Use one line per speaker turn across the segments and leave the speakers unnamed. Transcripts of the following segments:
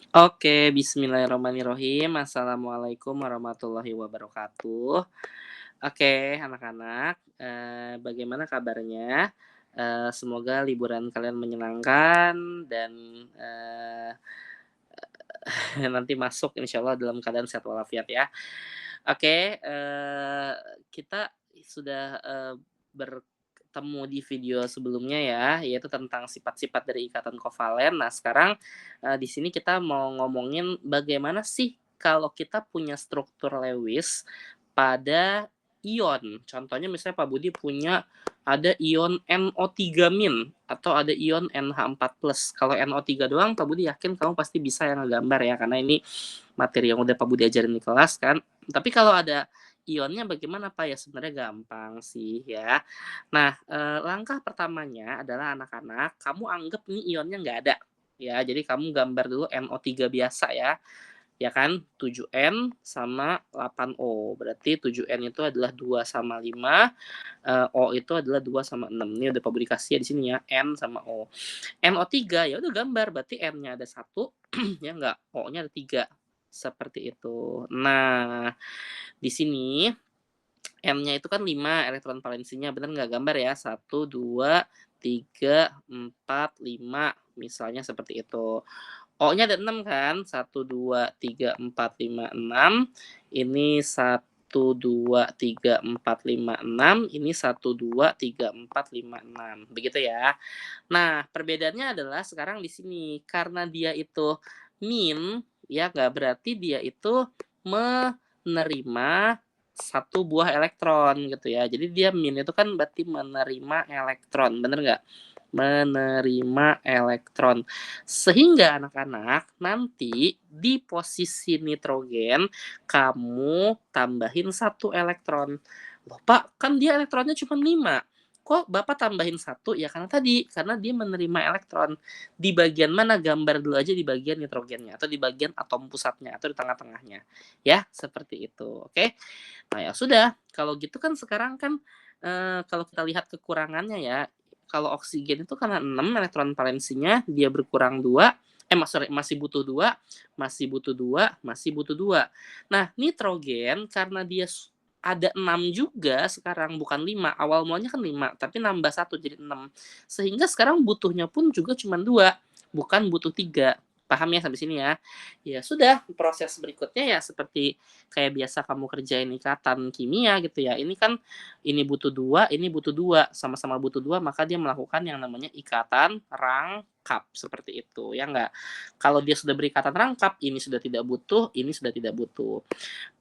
Oke, bismillahirrahmanirrahim. Assalamualaikum warahmatullahi wabarakatuh. Oke, anak-anak, bagaimana kabarnya? Semoga liburan kalian menyenangkan dan, eee, nanti masuk insyaallah dalam keadaan sehat walafiat ya. Oke, kita sudah, bertemu di video sebelumnya ya, yaitu tentang sifat-sifat dari ikatan kovalen. Nah sekarang, di sini kita mau ngomongin bagaimana sih kalau kita punya struktur Lewis pada ion. Contohnya misalnya Pak Budi punya ada ion NO3- atau ada ion NH4+. Kalau NO3 doang Pak Budi yakin kamu pasti bisa ya ngegambar ya, karena ini materi yang udah Pak Budi ajarin di kelas kan. Tapi kalau ada ionnya bagaimana Pak? Ya sebenarnya gampang sih ya. Nah, langkah pertamanya adalah anak-anak, kamu anggap nih ionnya nggak ada, ya. Jadi kamu gambar dulu NO3 biasa ya kan, 7N sama 8O. Berarti 7N itu adalah 2/5, O itu adalah 2/6. Ini udah Pak Budi kasih ya di sini ya, N sama O. NO3 ya udah gambar, berarti N-nya ada 1, ya nggak, O-nya ada 3, seperti itu. Nah, di sini N-nya itu kan 5 elektron valensinya, bener nggak? Gambar ya, 1, 2, 3, 4, 5, misalnya seperti itu. O-nya ada 6 kan, 1, 2, 3, 4, 5, 6. Ini 1, 2, 3, 4, 5, 6. Ini 1, 2, 3, 4, 5, 6. Begitu ya. Nah, perbedaannya adalah sekarang di sini, karena dia itu min, ya nggak, berarti dia itu menerima satu buah elektron gitu ya. Jadi dia min itu kan berarti menerima elektron, bener nggak? Menerima elektron. Sehingga anak-anak nanti di posisi nitrogen kamu tambahin satu elektron. Loh Pak, kan dia elektronnya cuma 5. Kok Bapak tambahin satu? Ya karena tadi, karena dia menerima elektron. Di bagian mana? Gambar dulu aja di bagian nitrogennya, atau di bagian atom pusatnya, atau di tengah-tengahnya. Ya, seperti itu, oke? Nah ya sudah, kalau gitu kan sekarang kan, kalau kita lihat kekurangannya ya, kalau oksigen itu karena 6 elektron valensinya, dia berkurang 2, masih butuh 2, masih butuh 2, masih butuh 2. Nah, nitrogen karena dia ada 6 juga sekarang, bukan 5. Awal mulanya kan 5, tapi nambah 1 jadi 6. Sehingga sekarang butuhnya pun juga cuma 2, bukan butuh 3. Paham ya sampai sini ya? Ya sudah, proses berikutnya ya seperti kayak biasa kamu kerjain ikatan kimia gitu ya. Ini kan ini butuh 2, ini butuh 2, sama-sama butuh 2, maka dia melakukan yang namanya ikatan rangkap, seperti itu, ya enggak? Kalau dia sudah berikatan rangkap, ini sudah tidak butuh, ini sudah tidak butuh.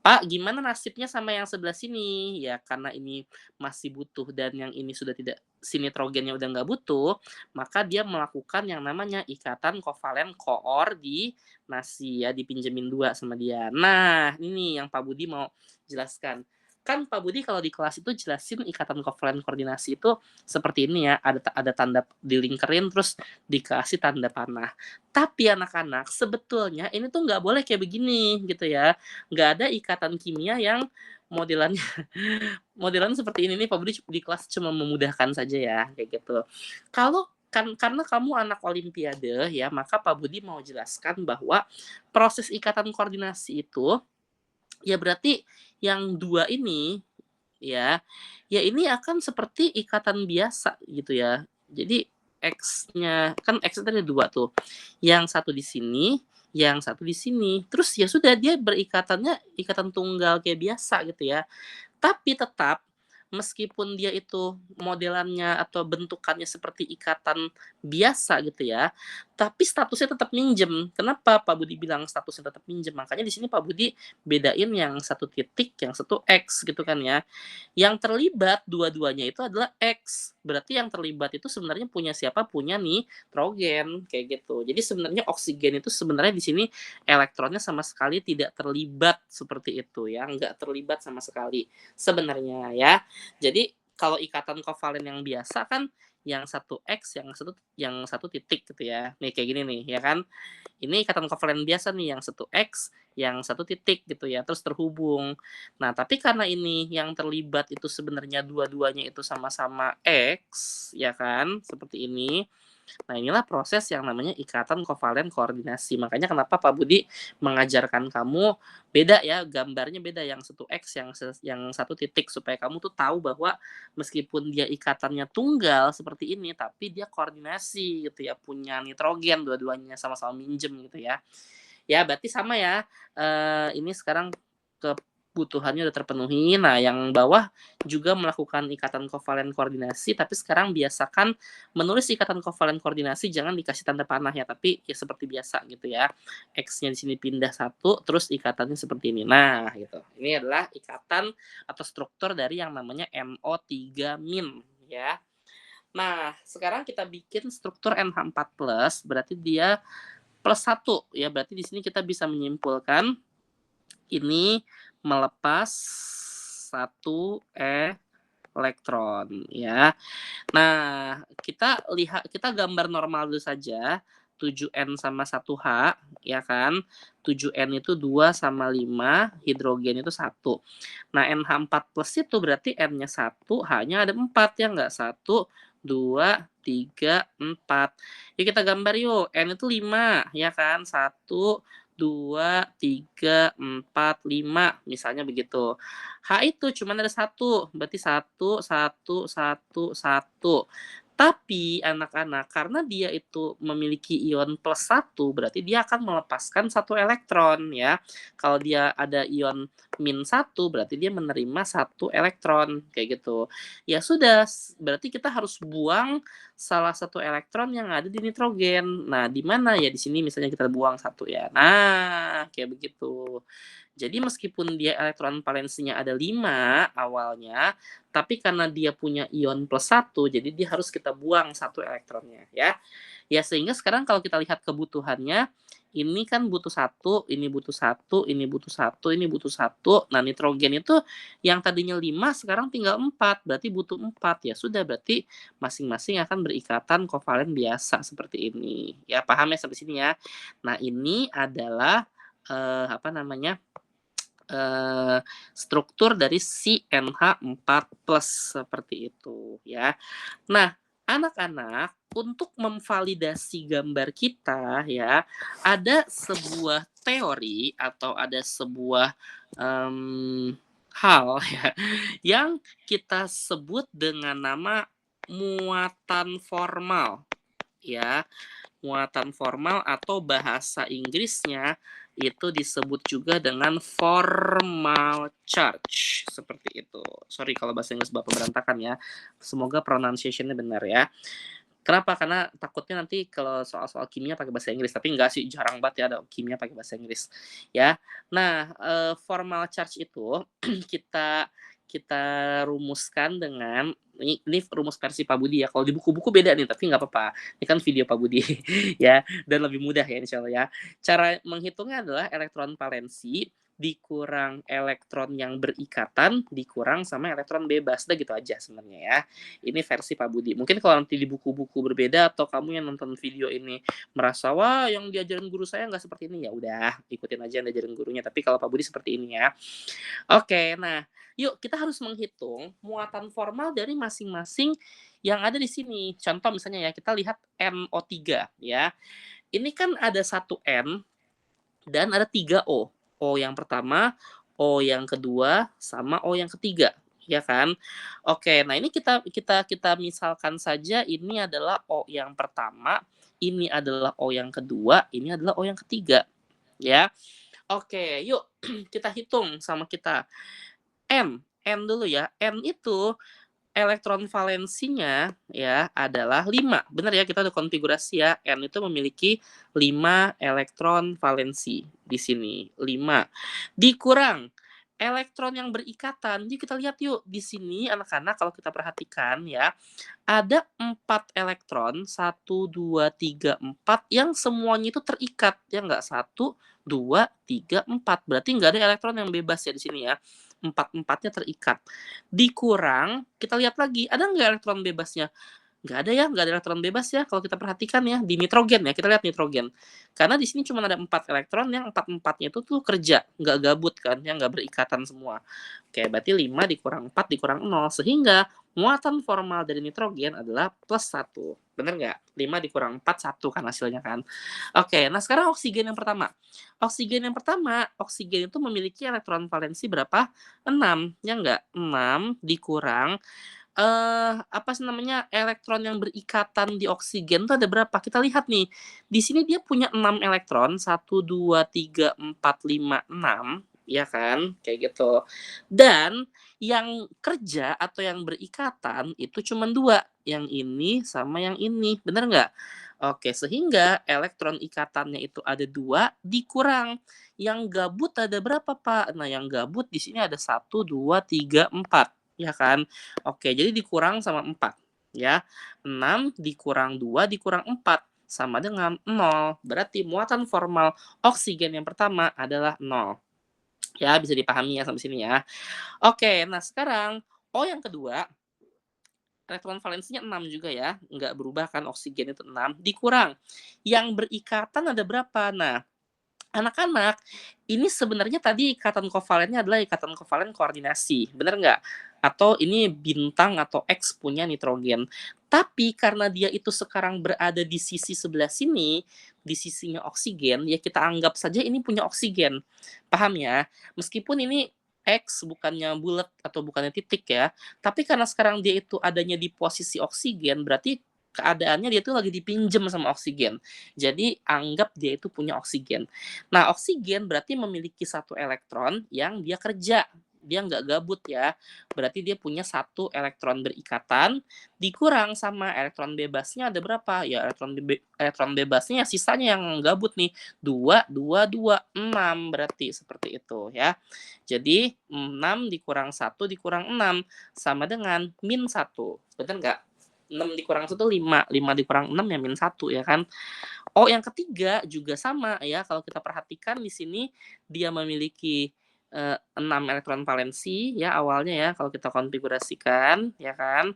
Pak, gimana nasibnya sama yang sebelah sini? Ya karena ini masih butuh dan yang ini sudah tidak, si nitrogennya udah nggak butuh, maka dia melakukan yang namanya ikatan kovalen koordinasi ya, dipinjemin 2 sama dia. Nah, ini yang Pak Budi mau jelaskan. Kan Pak Budi kalau di kelas itu jelasin ikatan kovalen koordinasi itu seperti ini ya, ada tanda dilingkerin terus dikasih tanda panah. Tapi anak-anak, sebetulnya ini tuh nggak boleh kayak begini gitu ya. Nggak ada ikatan kimia yang modelannya modelan seperti ini nih, Pak Budi di kelas cuma memudahkan saja ya, kayak gitu. Kalau karena kamu anak olimpiade ya, maka Pak Budi mau jelaskan bahwa proses ikatan koordinasi itu, ya berarti yang 2 ini ya, ya ini akan seperti ikatan biasa gitu ya. Jadi X-nya, kan X tadi 2 tuh, yang satu di sini, yang satu di sini. Terus ya sudah dia berikatannya ikatan tunggal kayak biasa gitu ya. Tapi tetap, meskipun dia itu modelannya atau bentukannya seperti ikatan biasa gitu ya, tapi statusnya tetap minjem. Kenapa Pak Budi bilang statusnya tetap minjem? Makanya di sini Pak Budi bedain yang satu titik, yang satu X gitu kan ya. Yang terlibat dua-duanya itu adalah X. Berarti yang terlibat itu sebenarnya punya siapa? Punya nitrogen, kayak gitu. Jadi sebenarnya oksigen itu sebenarnya di sini elektronnya sama sekali tidak terlibat seperti itu ya, nggak terlibat sama sekali sebenarnya ya. Jadi kalau ikatan kovalen yang biasa kan yang satu X, yang satu titik gitu ya. Nih kayak gini nih ya kan. Ini ikatan kovalen biasa nih yang satu X, yang satu titik gitu ya, terus terhubung. Nah, tapi karena ini yang terlibat itu sebenarnya dua-duanya itu sama-sama X, ya kan, seperti ini. Nah, inilah proses yang namanya ikatan kovalen koordinasi. Makanya kenapa Pak Budi mengajarkan kamu beda ya, gambarnya beda, yang satu X, yang satu titik, supaya kamu tuh tahu bahwa meskipun dia ikatannya tunggal seperti ini, tapi dia koordinasi gitu ya, punya nitrogen dua-duanya sama-sama minjem gitu ya. Ya, berarti sama ya, ini sekarang kebutuhannya udah terpenuhi. Nah, yang bawah juga melakukan ikatan kovalen koordinasi, tapi sekarang biasakan menulis ikatan kovalen koordinasi jangan dikasih tanda panah ya, tapi ya seperti biasa gitu ya. X-nya di sini pindah satu, terus ikatannya seperti ini. Nah, gitu. Ini adalah ikatan atau struktur dari yang namanya NO3- ya. Nah, sekarang kita bikin struktur NH4+, berarti dia plus 1 ya, berarti di sini kita bisa menyimpulkan ini melepas 1 elektron ya. Nah, kita gambar normal dulu saja, 7N sama 1H ya kan. 7N itu 2 sama 5, hidrogen itu 1. Nah, NH4+ itu berarti N-nya 1, H-nya ada 4 ya enggak? 1, 2, 3, 4. Yuk kita gambar yuk. N itu 5 ya kan. 1, 2, 3, 4, 5 misalnya begitu. H itu cuma ada 1, berarti 1, 1, 1, 1. Tapi anak-anak, karena dia itu memiliki ion plus 1, berarti dia akan melepaskan 1 elektron ya. Kalau dia ada ion -1, berarti dia menerima 1 elektron kayak gitu. Ya sudah, berarti kita harus buang salah satu elektron yang ada di nitrogen. Nah, di mana ya? Di sini misalnya kita buang 1 ya. Nah, kayak begitu. Jadi meskipun dia elektron valensinya ada 5 awalnya, tapi karena dia punya ion plus 1, jadi dia harus kita buang 1 elektronnya ya. Ya sehingga sekarang kalau kita lihat kebutuhannya, ini kan butuh 1, ini butuh 1, ini butuh 1, ini butuh 1. Nah, nitrogen itu yang tadinya 5 sekarang tinggal 4, berarti butuh 4. Ya sudah, berarti masing-masing akan berikatan kovalen biasa seperti ini. Ya paham ya sampai sini ya. Nah, ini adalah apa namanya? Struktur dari si NH4+ seperti itu ya. Nah, anak-anak, untuk memvalidasi gambar kita ya, ada sebuah teori atau ada sebuah hal ya yang kita sebut dengan nama muatan formal ya. Muatan formal atau bahasa Inggrisnya itu disebut juga dengan formal charge, seperti itu. Sorry kalau bahasa Inggris Bapak berantakan ya. Semoga pronunciation-nya benar ya. Kenapa? Karena takutnya nanti kalau soal-soal kimia pakai bahasa Inggris, tapi enggak sih, jarang banget ya ada kimia pakai bahasa Inggris, ya. Nah, formal charge itu kita kita rumuskan dengan ini rumus versi Pak Budi ya. Kalau di buku-buku beda nih, tapi nggak apa-apa. Ini kan video Pak Budi ya, dan lebih mudah ya insya Allah ya. Cara menghitungnya adalah elektron valensi dikurang elektron yang berikatan dikurang sama elektron bebas. Udah gitu aja sebenarnya ya. Ini versi Pak Budi. Mungkin kalau nanti di buku-buku berbeda atau kamu yang nonton video ini merasa wah yang diajarin guru saya nggak seperti ini, ya udah ikutin aja yang diajarin gurunya. Tapi kalau Pak Budi seperti ini ya. Oke, nah yuk kita harus menghitung muatan formal dari masing-masing yang ada di sini. Contoh misalnya ya, kita lihat NO3 ya. Ini kan ada 1 N dan ada 3 O. O yang pertama, O yang kedua, sama O yang ketiga, ya kan? Oke, nah ini kita misalkan saja ini adalah O yang pertama, ini adalah O yang kedua, ini adalah O yang ketiga, ya. Oke, yuk kita hitung sama kita. N dulu ya. N itu elektron valensinya ya adalah 5. Benar ya, kita udah konfigurasi ya. N itu memiliki 5 elektron valensi di sini, 5. Dikurang elektron yang berikatan. Jadi kita lihat yuk di sini anak-anak, kalau kita perhatikan ya, ada 4 elektron, 1, 2, 3, 4 yang semuanya itu terikat ya enggak? 1, 2, 3, 4. Berarti enggak ada elektron yang bebas ya di sini ya. 4-4-nya terikat. Dikurang, kita lihat lagi, ada enggak elektron bebasnya? Enggak ada ya, enggak ada elektron bebas ya kalau kita perhatikan ya di nitrogen ya. Kita lihat nitrogen. Karena di sini cuma ada 4 elektron yang 4-4-nya itu tuh kerja, enggak gabut kan, yang enggak berikatan semua. Oke, berarti 5 dikurang 4 dikurang 0 sehingga muatan formal dari nitrogen adalah +1. Bener nggak? 5 dikurang 4, 1 kan hasilnya kan. Oke, nah sekarang oksigen yang pertama. Oksigen itu memiliki elektron valensi berapa? 6, ya nggak? 6 dikurang apa sih namanya, elektron yang berikatan di oksigen tuh ada berapa? Kita lihat nih, di sini dia punya 6 elektron, 1, 2, 3, 4, 5, 6, ya kan? Kayak gitu. Dan yang kerja atau yang berikatan itu cuma 2, yang ini sama yang ini, bener nggak? Oke, sehingga elektron ikatannya itu ada 2 dikurang yang gabut ada berapa, Pak? Nah, yang gabut di sini ada 1, 2, 3, 4, ya kan? Oke, jadi dikurang sama 4 ya. 6 dikurang 2 dikurang 4 sama dengan 0. Berarti muatan formal oksigen yang pertama adalah 0. Ya, bisa dipahami ya sampai sini ya. Oke, nah sekarang O yang kedua, elektron valensinya 6 juga ya, nggak berubah kan, oksigen itu 6, dikurang yang berikatan ada berapa? Nah, anak-anak, ini sebenarnya tadi ikatan kovalennya adalah ikatan kovalen koordinasi, bener nggak? Atau ini bintang atau X punya nitrogen. Tapi karena dia itu sekarang berada di sisi sebelah sini, di sisinya oksigen, ya kita anggap saja ini punya oksigen. Paham ya? Meskipun ini X bukannya bulat atau bukannya titik ya, tapi karena sekarang dia itu adanya di posisi oksigen, berarti keadaannya dia tuh lagi dipinjem sama oksigen. Jadi anggap dia itu punya oksigen. Nah, oksigen berarti memiliki satu elektron yang dia kerja. Dia nggak gabut ya. Berarti dia punya satu elektron berikatan dikurang sama elektron bebasnya ada berapa? Ya elektron bebasnya sisanya yang gabut nih. 2, 2, 2, 6 berarti seperti itu ya. Jadi 6 dikurang 1 dikurang 6 sama dengan -1. Betul nggak? 6 dikurang 1 5, 5 dikurang 6 ya -1 ya kan. Oh, yang ketiga juga sama ya, kalau kita perhatikan di sini dia memiliki, 6 elektron valensi ya awalnya ya, kalau kita konfigurasikan ya kan,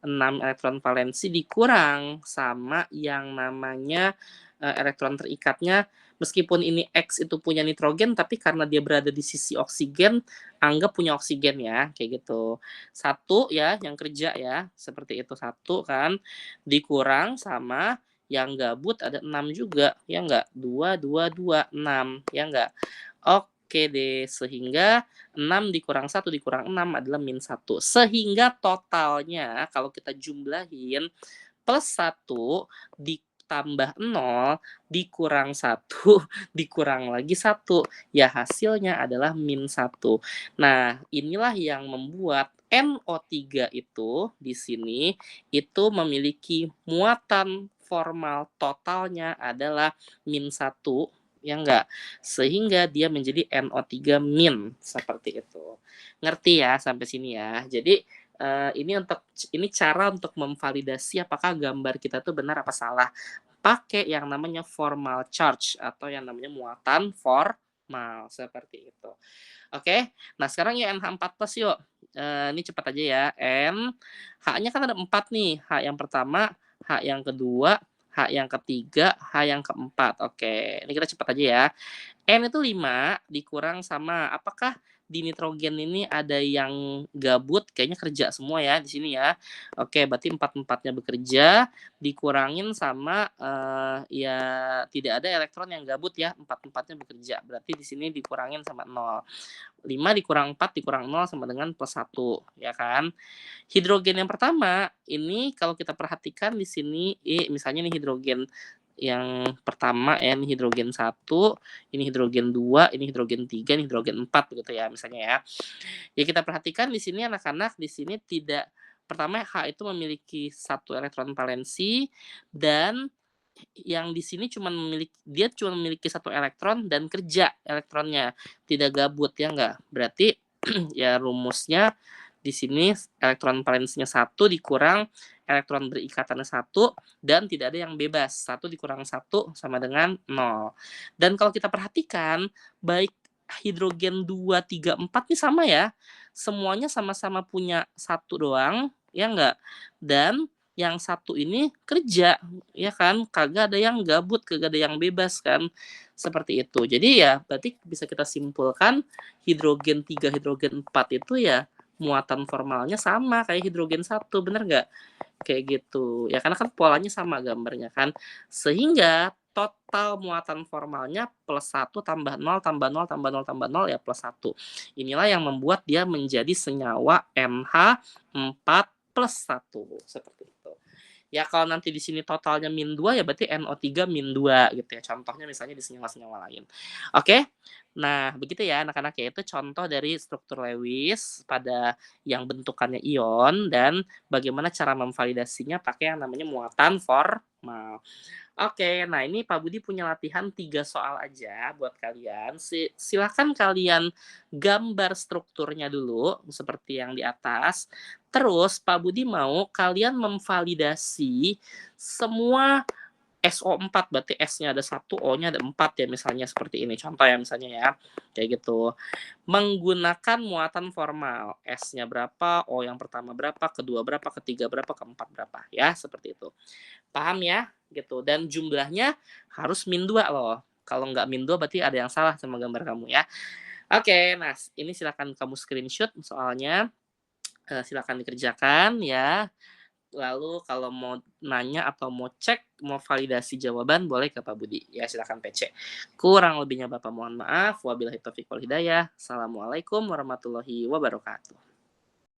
6 elektron valensi dikurang sama yang namanya, elektron terikatnya, meskipun ini X itu punya nitrogen, tapi karena dia berada di sisi oksigen, anggap punya oksigen ya, kayak gitu. Satu ya yang kerja ya, seperti itu, satu kan, dikurang sama yang gabut ada 6 juga, ya enggak? 2, 2, 2, 6, ya enggak? Oke deh, sehingga 6 dikurang 1 dikurang 6 adalah -1. Sehingga totalnya kalau kita jumlahin +1 ditambah 0 dikurang 1 dikurang lagi 1, ya hasilnya adalah -1. Nah, inilah yang membuat NO3 itu di sini itu memiliki muatan formal totalnya adalah -1, ya enggak? Sehingga dia menjadi NO3-, seperti itu. Ngerti ya sampai sini ya? Jadi, ini cara untuk memvalidasi apakah gambar kita tuh benar apa salah. Pakai yang namanya formal charge atau yang namanya muatan formal, seperti itu. Oke, nah sekarang ya NH4+ yuk. Ini cepat aja ya. H-nya kan ada 4 nih. H yang pertama, H yang kedua, H yang ketiga, H yang keempat. Oke, ini kita cepat aja ya. N itu 5 dikurang sama apakah di nitrogen ini ada yang gabut? Kayaknya kerja semua ya di sini ya. Oke, berarti 4-4-nya bekerja dikurangin sama, ya tidak ada elektron yang gabut ya, 4-4-nya bekerja. Berarti di sini dikurangin sama 0. 5 dikurang 4 dikurang 0 sama dengan +1, ya kan. Hidrogen yang pertama, ini kalau kita perhatikan di sini, misalnya nih hidrogen yang pertama ya, ini hidrogen 1, ini hidrogen 2, ini hidrogen 3, ini hidrogen 4 gitu ya misalnya ya. Ya kita perhatikan di sini anak-anak, di sini tidak pertama H itu memiliki 1 elektron valensi dan yang di sini dia cuma memiliki 1 elektron dan kerja elektronnya, tidak gabut ya enggak. Berarti ya rumusnya di sini elektron valensinya 1 dikurang elektron berikatannya 1 dan tidak ada yang bebas. 1 dikurang 1 sama dengan 0. Dan kalau kita perhatikan, baik hidrogen 2, 3, 4 nih sama ya. Semuanya sama-sama punya 1 doang, ya enggak? Dan yang 1 ini kerja, ya kan? Kagak ada yang gabut, kagak ada yang bebas kan? Seperti itu. Jadi ya berarti bisa kita simpulkan hidrogen 3, hidrogen 4 itu ya muatan formalnya sama kayak hidrogen 1, bener nggak? Kayak gitu. Ya karena kan polanya sama gambarnya kan. Sehingga total muatan formalnya +1 tambah 0 tambah 0 tambah 0 tambah 0 ya +1. Inilah yang membuat dia menjadi senyawa NH4 plus 1, seperti itu. Ya kalau nanti di sini totalnya -2 ya berarti NO3 -2 gitu ya. Contohnya misalnya di senyawa-senyawa lain. Oke? Nah, begitu ya anak-anak ya, itu contoh dari struktur Lewis pada yang bentukannya ion dan bagaimana cara memvalidasinya pakai yang namanya muatan formal. Oke, nah ini Pak Budi punya latihan 3 soal aja buat kalian. Silakan kalian gambar strukturnya dulu seperti yang di atas. Terus Pak Budi mau kalian memvalidasi semua SO4, berarti S-nya ada 1, O-nya ada 4 ya misalnya seperti ini. Contoh ya misalnya ya, kayak gitu. Menggunakan muatan formal. S-nya berapa, O yang pertama berapa, kedua berapa, ketiga berapa, keempat berapa. Ya, seperti itu. Paham ya? Gitu. Dan jumlahnya harus -2 loh. Kalau nggak -2 berarti ada yang salah sama gambar kamu ya. Oke, nah ini silakan kamu screenshot soalnya. Silakan dikerjakan ya. Lalu kalau mau nanya atau mau cek, mau validasi jawaban boleh ke Pak Budi. Ya silakan PC. Kurang lebihnya Bapak mohon maaf. Wabillahi taufiq wal hidayah. Assalamualaikum warahmatullahi wabarakatuh.